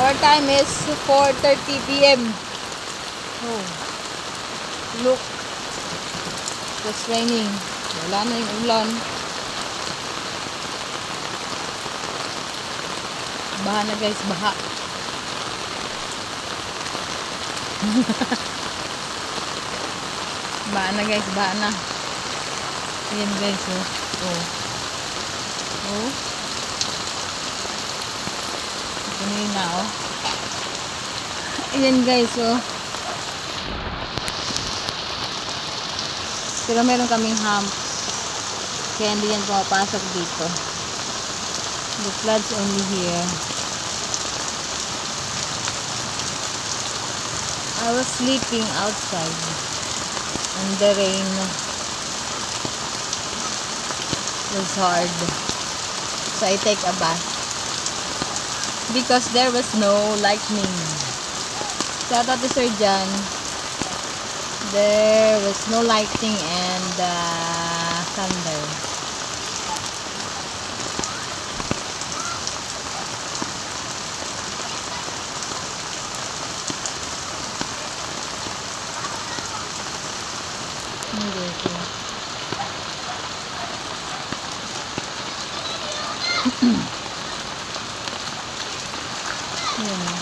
Our time is 4:30 p.m. Oh, look. It's raining. Wala na yung ulan. Baha na guys, baha. Baha na guys, baha na. Ayan guys, oh. Oh. Oh. Ito na yun na, oh. Ayan guys, oh. Pero meron kaming hump. Kaya hindi yan pumapasok dito. The flood's only here. I was sleeping outside. And the rain was hard. So I take a bath. Because there was no lightning. Shout out to Sir John. There was no lightning and thunder. Hindi ko. Ayan o.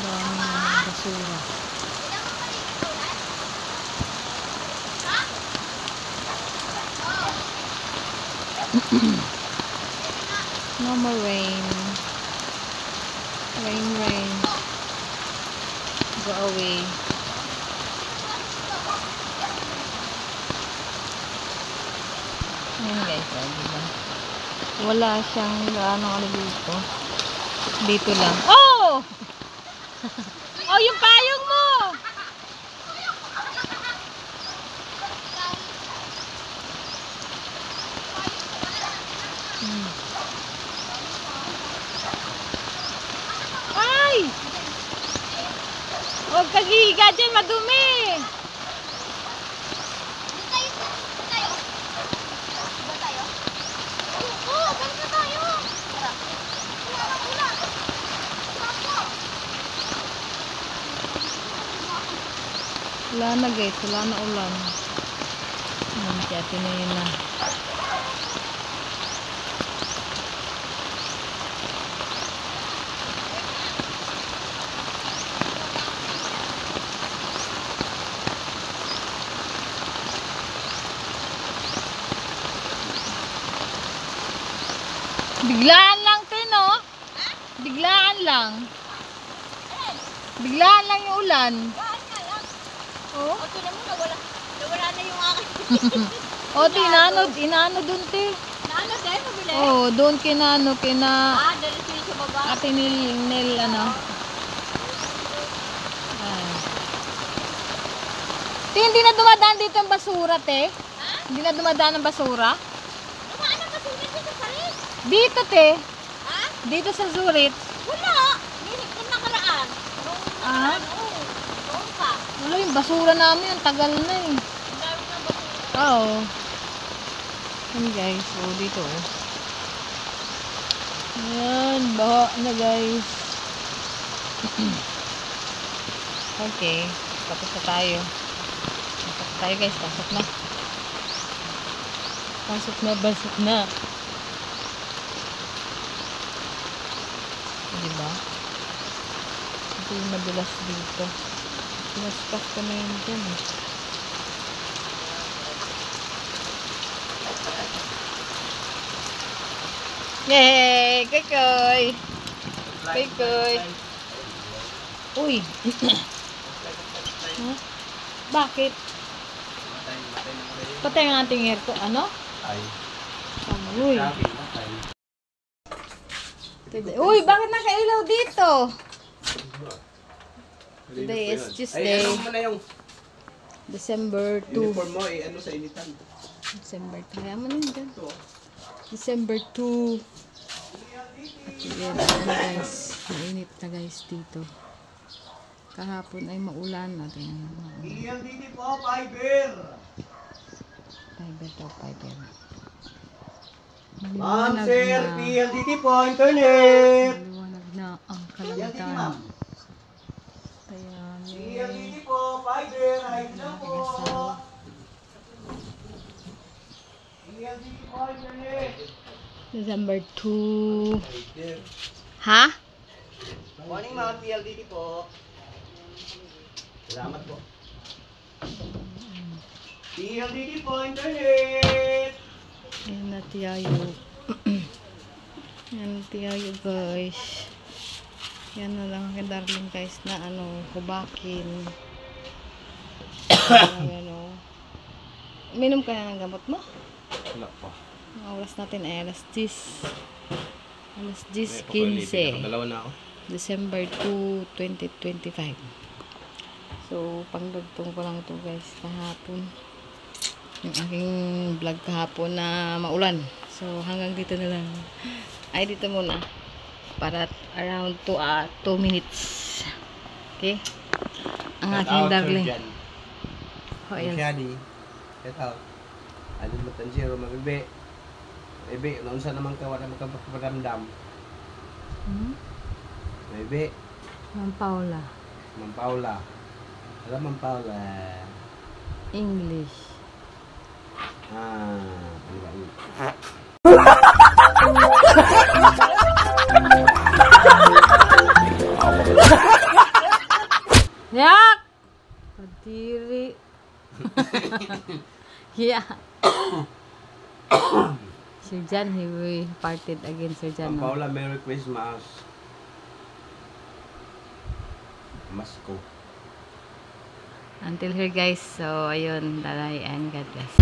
Dami ng basura. No more rain. Rain, rain. Go away. Ayan guys, diba? Wala siyang ano dito. Dito lang. Oh! Oh, yung payong mo! Ay! Huwag kagiga dyan, madumi! Wala na guys, wala na ulan. Ayan, kaya tinayin na. Biglaan lang to, no? Biglaan lang. Biglaan lang yung ulan. Oh? O, tinan mo, nawala na yung akin. O, inano dun, te. Naano, dahil mabili? Oh, doon kina, Dali sila sa baba. ate Nel, ano. Ay. Te, hindi na dumadaan dito ang basura, te. Ha? Hindi na dumadaan ang basura. Dumaan ang basura dito sa Sarit. Dito, te. Ha? Dito sa Zurit. Wala. Nung nakaraan. Ah? Oo. Noon pa. Wala, yung basura namin, ang tagal na eh. Ang dami ng basura. Oo. Yan guys, oh, dito oh. Ayan, baha na guys. Okay, tapos na tayo. Pasok na tayo guys, pasok na. Pasok na, pasok na. Diba? Ito yung madulas dito. Pinaskas ko na yun dyan eh. Yay! Koy-koy! Koy-koy! Uy! Huh? Bakit? Patay ang ating aircon. Ano? Uy! Uy! Bakit nakailaw dito? Today is Tuesday. Ay, ano mo na yung December 2. uniform mo, ano sa initan. December 2. Kaya mo na yun dyan. December 2. At yun, ano guys. Mainit na guys dito. Kahapon ay maulan natin. PLDT po, fiber! Fiber daw, fiber. Ma'am, sir, PLDT po, internet! Maliwanag na. ang ELDT ma'am. kalangitan. Kaya ELDT po, Fiber, ayun na po. ELDT po, Fiber. December 2. Ha? Morning ma'am, ELDT po. Salamat po. ELDT po, internet. Ayan na tiyayo. Yan tiyayo guys. Yan na lang kay darling guys na kubakin. Ano. Minom ka na ng gamot mo? Wala po. Ang oras natin ay alas 10. Alas May 10:15. dalawa na ako. December 2, 2025. So, pangdugtong ko lang ito guys kahapon. Yung aking vlog kahapon na maulan. So, hanggang dito na lang. Ay, dito muna. Para around 2 minutes. Okay? Ang aking darling. Oh, yes. Shadi. Shout out. Alin mo tanjiro, mabibi. Mabibi, naunsa naman ka, wala magkaparamdam. Mabibi. Ma'am Paula. Ma'am Paula. Alam Ma'am Paula. English. Ano ba yun? Yak! Kadiri. Yeah. Sir Jan, he parted again, Sir Jan. Ma'am No? Paula, Merry Christmas. Masko. Until here guys, so ayun, bye and God bless.